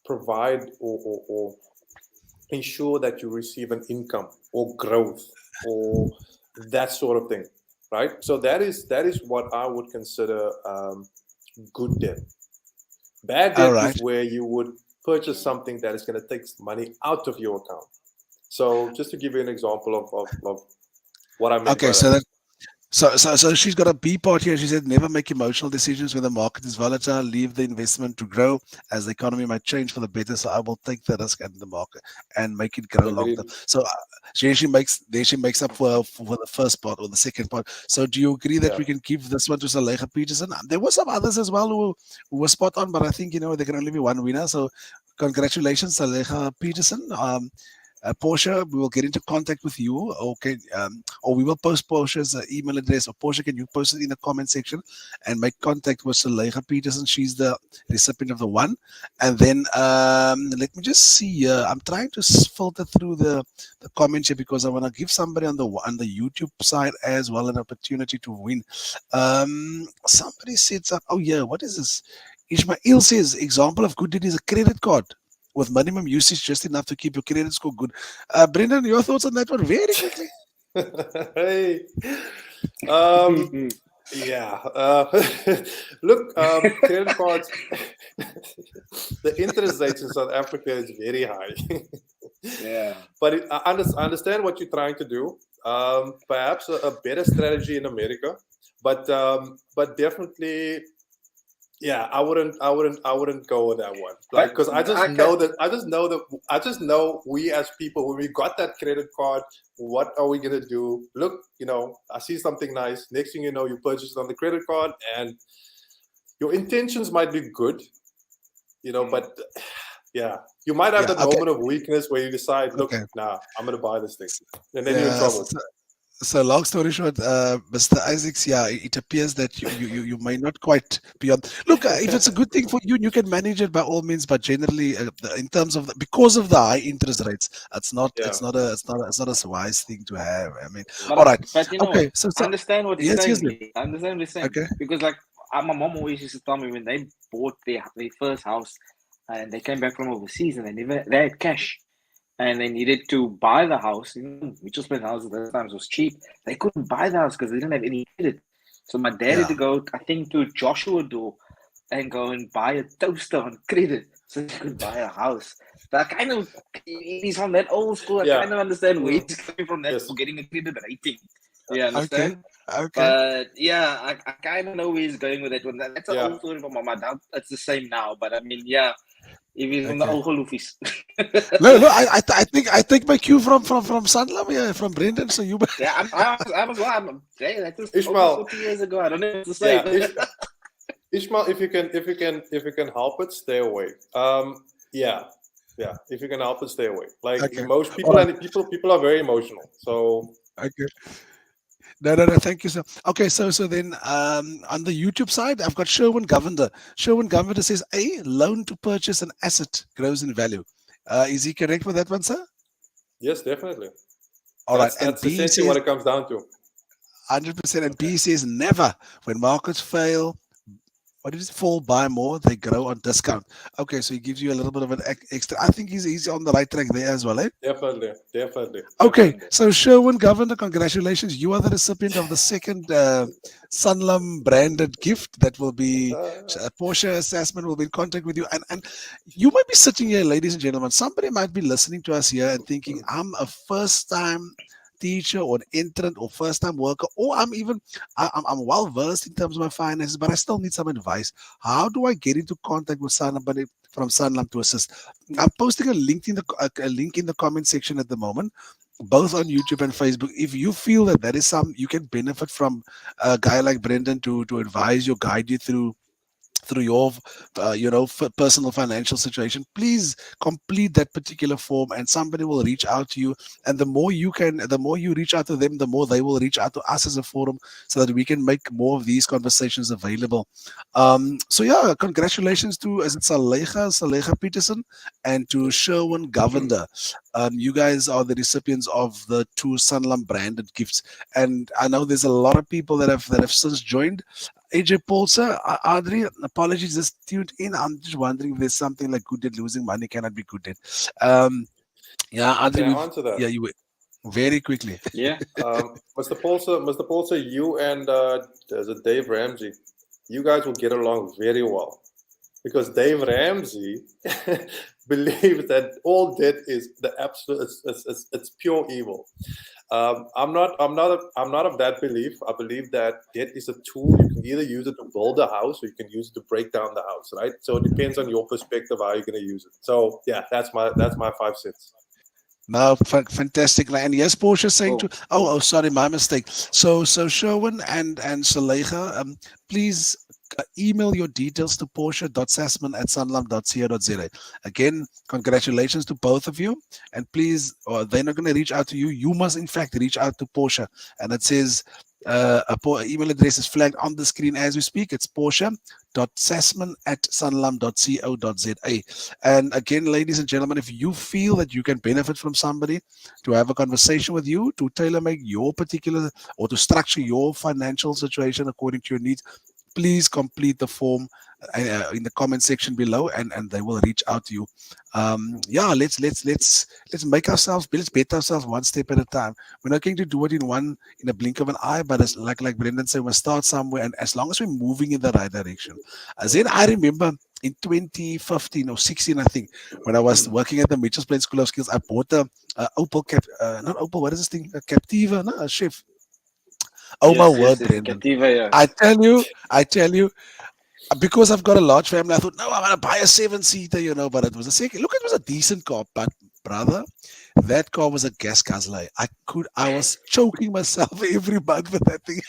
E: provide or ensure that you receive an income or growth or that sort of thing, right? So that is what I would consider good debt. Bad debt is where you would purchase something that is going to take money out of your account. So just to give you an example of what I mean.
D: Okay, so she's got a B part here. She said, never make emotional decisions when the market is volatile. Leave the investment to grow as the economy might change for the better. So I will take the risk in the market and make it grow long term. So she makes up for the first part or the second part. So do you agree that we can give this one to Saleha Peterson? There were some others as well who were spot on, but I think there can only be one winner. So congratulations, Saleha Peterson. Portia, we will get into contact with you. Okay, or we will post Portia's email address. Or Portia, can you post it in the comment section and make contact with Saleha Peterson? She's the recipient of the one. And then let me just see. I'm trying to filter through the comments here because I want to give somebody on the YouTube side as well an opportunity to win. Somebody said something. Oh yeah, what is this? Ishmael says example of good deed is a credit card with minimum usage just enough to keep your credit score good. Brendan, your thoughts on that one very quickly?
E: Hey. Yeah. Look, credit cards, the interest rates in South Africa is very high.
F: Yeah.
E: But I understand what you're trying to do. Perhaps a better strategy in America, but definitely, yeah, I wouldn't go with that one. Like, because I just know we as people, when we got that credit card, what are we gonna do? Look, I see something nice. Next thing you know, you purchase it on the credit card, and your intentions might be good, but yeah, you might have that moment of weakness where you decide, look, nah, I'm gonna buy this thing, and then you're in trouble.
D: So long story short, Mr. Isaacs, yeah, it appears that you may not quite be on. Look, if it's a good thing for you, you can manage it by all means. But generally, in terms of because of the high interest rates, it's not a wise thing to have. I mean, all right,
F: but
D: okay. So
F: I understand what he's saying.
D: yes.
F: I understand what he's saying.
D: Okay.
F: Because like my mom always used to tell me when they bought their first house and they came back from overseas and they had cash. And they needed to buy the house. Mitchell Smith houses at those times was cheap. They couldn't buy the house because they didn't have any credit. So my dad had to go, I think, to Joshua Door and go and buy a toaster on credit so he could buy a house. That kind of, he's from that old school. I kind of understand where he's coming from that for getting a credit rating. Yeah, understand?
D: Okay.
F: But yeah, I kind of know where he's going with that one. That's an old story from my dad. It's the same now. But I mean, yeah. If he's from the old Goloofies.
D: No, I take my cue from SANLAM, yeah, from Brendan. So you.
F: Yeah, I was well. That was
E: Ishmael,
F: 40 years ago. I don't know what to say.
E: Yeah, Ishmael, if you can help it, stay away. Yeah. If you can help it, stay away. Like most people, people are very emotional. So.
D: Okay. No, thank you, sir. Okay, so then on the YouTube side, I've got Sherwin Govender. Sherwin Govender says, a loan to purchase an asset grows in value. Is he correct with that one, sir?
E: Yes, definitely.
D: All right.
E: That's essentially what it comes down to.
D: 100%. And B says, never. When markets fail, what did it fall by more? They grow on discount. Okay, so he gives you a little bit of an extra. I think he's on the right track there as well, eh?
E: Definitely.
D: Okay, so Sherwin Governor, congratulations. You are the recipient of the second SANLAM branded gift that will be Portia Assessment will be in contact with you. And you might be sitting here, ladies and gentlemen. Somebody might be listening to us here and thinking, I'm a first-time teacher or an entrant or first-time worker, or I'm well versed in terms of my finances, but I still need some advice. How do I get into contact with somebody from SANLAM to assist? I'm posting a link in the comment section at the moment, both on YouTube and Facebook. If you feel that is you can benefit from a guy like Brendan to advise you, guide you through your personal financial situation, please complete that particular form and somebody will reach out to you. And the more you reach out to them, the more they will reach out to us as a forum so that we can make more of these conversations available. So yeah, congratulations to Saleha Peterson and to Sherwin Govender. You guys are the recipients of the 2 SANLAM branded gifts, and I know there's a lot of people that have since joined. AJ Paulser, Audrey, apologies, just tuned in. I'm just wondering if there's something like good debt, losing money cannot be good debt. Yeah, Audrey,
E: can I answer that?
D: Yeah, you will. Very quickly.
F: Yeah.
E: Mr. Paulser, you and there's a Dave Ramsey, you guys will get along very well, because Dave Ramsey believes that all debt is the absolute. It's pure evil. I'm not of that belief. I believe that debt is a tool. You can either use it to build a house or you can use it to break down the house, right? So it depends on your perspective how you're going to use it. So yeah, that's my 5 cents.
D: No, fantastic. And yes, Portia saying to sorry, my mistake. So Sherwin and Saleha, please email your details to portia.sassman@sanlam.co.za. Again, congratulations to both of you. And please, they're not going to reach out to you. You must, in fact, reach out to Portia. And it says, email address is flagged on the screen as we speak. It's portia.sassman@sanlam.co.za. And again, ladies and gentlemen, if you feel that you can benefit from somebody to have a conversation with you, to tailor make your particular or to structure your financial situation according to your needs, please complete the form in the comment section below, and they will reach out to you. Yeah, let's make ourselves, let's better ourselves one step at a time. We're not going to do it in a blink of an eye, but as like Brendan said, we'll start somewhere, and as long as we're moving in the right direction. Then I remember in 2015 or 16, I think, when I was working at the Mitchell's Plain School of Skills, I bought a Opel not Opel, what is this thing? A Captiva, no, a Chef. Oh my word, Brendan.
F: Captiva, yeah.
D: I tell you, because I've got a large family, I thought, no, I'm going to buy a 7-seater, but it was a second. Look, it was a decent car, but brother, that car was a gas guzzler. I was choking myself every month with that thing.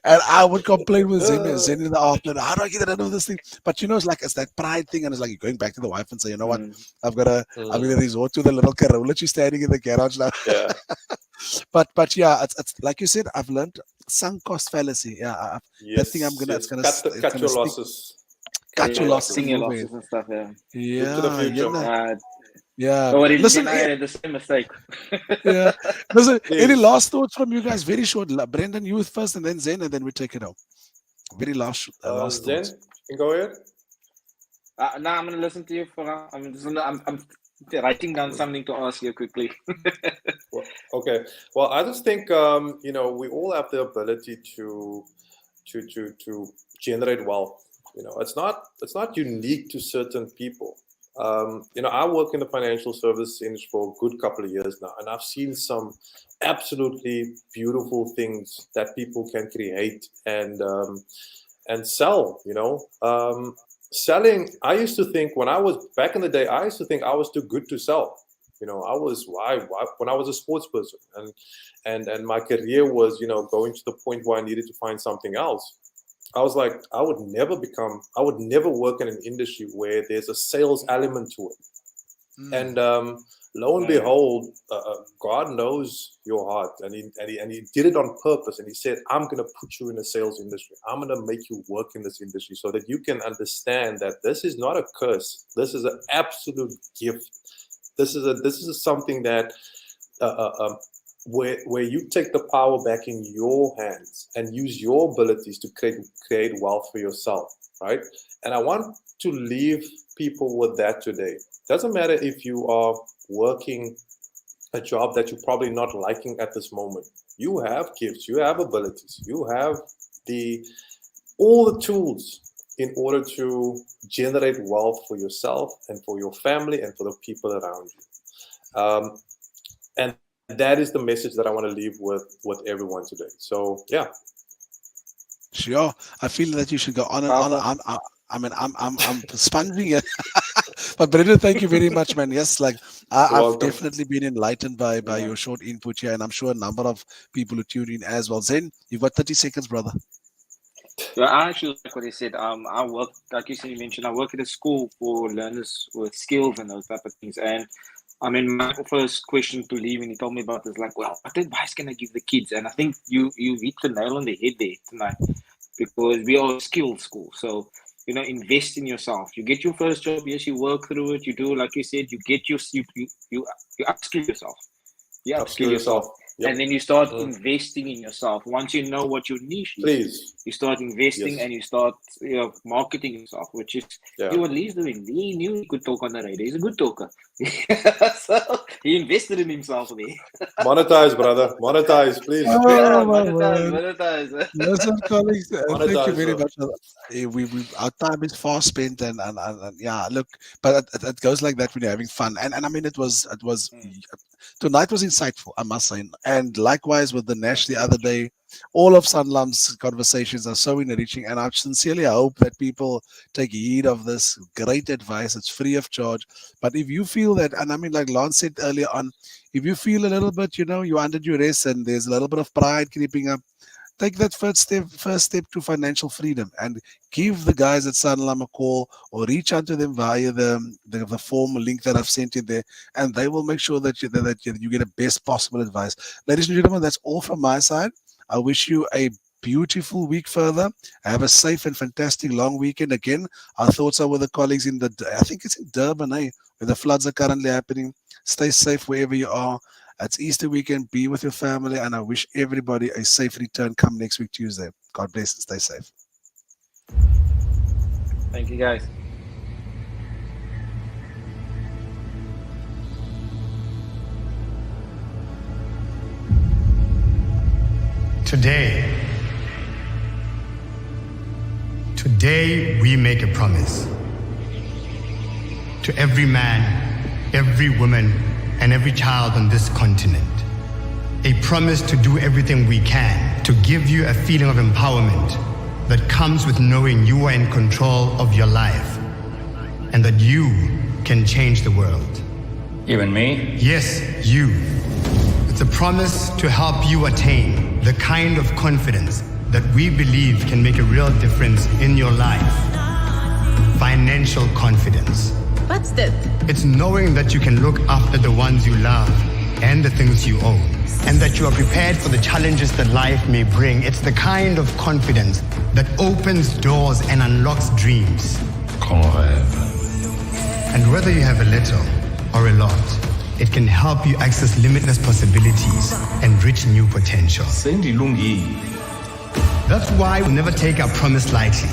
D: And I would complain with Zen in the afternoon, how do I get rid of this thing? But it's that pride thing, and it's like you're going back to the wife and say, you know what, I'm going to resort to the little Corolla she's standing in the garage now.
E: Yeah.
D: But yeah, it's like you said, I've learned sunk cost fallacy. Yeah, that thing I'm gonna.
E: Yes.
D: It's gonna
E: cut your losses.
D: Cut your losses.
F: Sing your losses and stuff. Yeah.
D: Yeah.
E: Look to the future.
D: Yeah.
F: Listen, I had the same mistake.
D: Yeah. Listen, any last thoughts from you guys? Very short. Brendan, you first, and then Zen, and then we take it out. Very last
E: Zen,
D: thoughts.
E: you can go ahead.
F: No, I'm gonna listen to you for. I'm writing down something to ask you quickly.
E: Okay. Well, I just think we all have the ability to generate wealth. It's not unique to certain people. I work in the financial service industry for a good couple of years now, and I've seen some absolutely beautiful things that people can create and sell. Selling, I used to think when I was back in the day, I used to think I was too good to sell. I was when I was a sports person, and my career was going to the point where I needed to find something else. I was like, I would never work in an industry where there's a sales element to it. And lo and behold, God knows your heart, and he did it on purpose. And he said, I'm going to put you in the sales industry. I'm going to make you work in this industry so that you can understand that this is not a curse. This is an absolute gift. This is something that where you take the power back in your hands and use your abilities to create wealth for yourself, right? And I want to leave people with that today. Doesn't matter if you are working a job that you're probably not liking at this moment. You have gifts, you have abilities, you have all the tools in order to generate wealth for yourself and for your family and for the people around you. And that is the message that I want to leave with everyone today. So yeah.
D: Sure. I feel that you should go on and on. I'm sponging it. But Brendan, thank you very much, man. Yes, I've definitely been enlightened by your short input here, and I'm sure a number of people who tuned in as well. Zen, you've got 30 seconds, brother.
F: Yeah, I actually like what he said. I work, like you mentioned, I work at a school for learners with skills and those type of things. And my first question to leave, and he told me about this, like, well, what advice can I give the kids? And I think you hit the nail on the head there tonight, because we are a skills school. So, invest in yourself. You get your first job, yes, you work through it, you do, like you said, you get you upskill yourself. You upskill yourself. Yep. And then you start investing in yourself. Once you know what your niche is, you start investing and you start marketing yourself, which is what Lee's doing. Lee knew he could talk on the radio. He's a good talker. So he invested in himself there.
E: Monetize, brother. Monetize, please.
F: Monetize.
D: Listen, colleagues, thank you very much. Our time is far spent, and yeah, look, but it goes like that when you're having fun. And it was tonight was insightful, I must say. And likewise with the Nash the other day, all of Sanlam's conversations are so enriching, and I sincerely hope that people take heed of this great advice. It's free of charge. But if you feel that, and like Lance said earlier on, if you feel a little bit, you're under duress and there's a little bit of pride creeping up, take that first step to financial freedom and give the guys at SANLAM a call or reach out to them via the form link that I've sent in there, and they will make sure that you get the best possible advice. Ladies and gentlemen, that's all from my side. I wish you a beautiful week further. Have a safe and fantastic long weekend. Again, our thoughts are with the colleagues I think it's in Durban, where the floods are currently happening. Stay safe wherever you are. It's Easter weekend. Be with your family, and I wish everybody a safe return come next week, Tuesday. God bless and stay safe.
F: Thank you, guys.
G: Today we make a promise to every man, every woman, and every child on this continent. A promise to do everything we can to give you a feeling of empowerment that comes with knowing you are in control of your life and that you can change the world.
H: Even me?
G: Yes, you. It's a promise to help you attain the kind of confidence that we believe can make a real difference in your life. Financial confidence.
C: What's that?
G: It's knowing that you can look after the ones you love and the things you own, and that you are prepared for the challenges that life may bring. It's the kind of confidence that opens doors and unlocks dreams.
H: Comme rêve.
G: And whether you have a little or a lot, it can help you access limitless possibilities and reach new potential.
H: Cindy Lungi.
G: That's why we never take our promise lightly.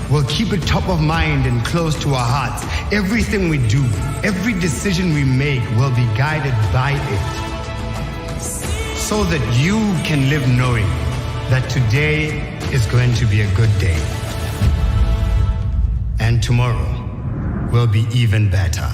G: We'll keep it top of mind and close to our hearts. Everything we do, every decision we make will be guided by it. So that you can live knowing that today is going to be a good day. And tomorrow will be even better.